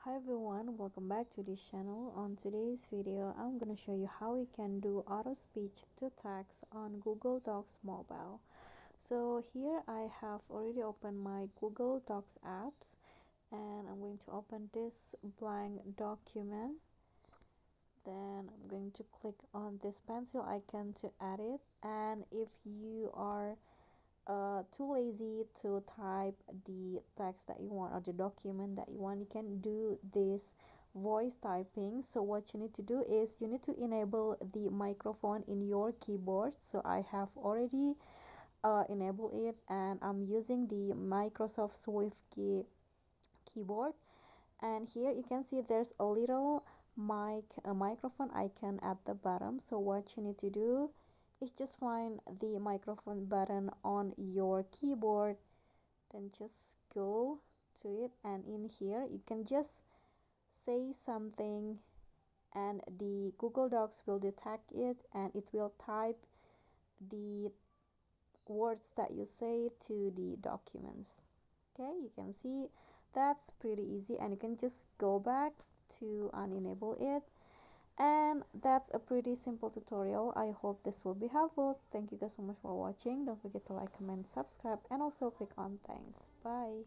Hi everyone, welcome back to this channel. On today's video, I'm gonna show you how you can do auto speech to text on Google Docs mobile. So here I have already opened my Google Docs apps and I'm going to open this blank document. Then I'm going to click on this pencil icon to edit, and if you are too lazy to type the text that you want or the document that you want, you can do this voice typing. So what you need to do is you need to enable the microphone in your keyboard. So I have already enabled it, and I'm using the Microsoft Swift keyboard. And here you can see there's a little microphone icon at the bottom. So what you need to do is just find the microphone button on your keyboard, then just go to it, and in here you can just say something and the Google Docs will detect it and it will type the words that you say to the documents. Okay, you can see that's pretty easy, and you can just go back to unenable it. And that's a pretty simple tutorial. I hope this will be helpful. Thank you guys so much for watching. Don't forget to like, comment, subscribe, and also click on thanks. Bye.